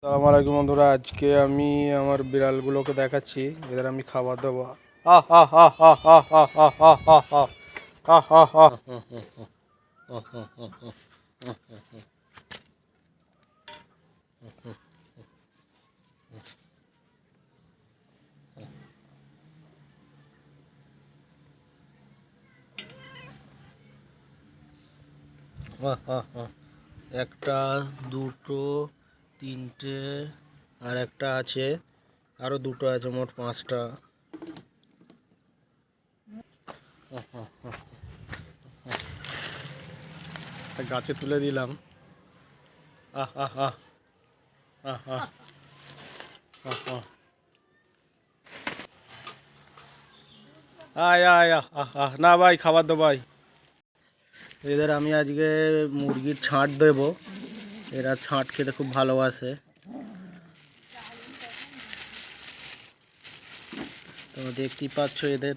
আসসালামু আলাইকুম বন্ধুরা, আজকে আমি আমার বিড়ালগুলোকে দেখাচ্ছি, এদের আমি খাবার দেবো। একটা, দুটো, তিনটে, আর একটা আছে, আরো দুটো আছে, মোট 5টা। গাছে তুলে দিলাম। আহ আহ আহ আহ আহ আহ আহ আয় আয় আহ আহ আহ না ভাই, খাবার দো ভাই। এদের আমি আজকে মুরগির ছাঁট দেবো, এরা ছাঁট খেতে খুব ভালোবাসে। তোমরা দেখতেই পাচ্ছ এদের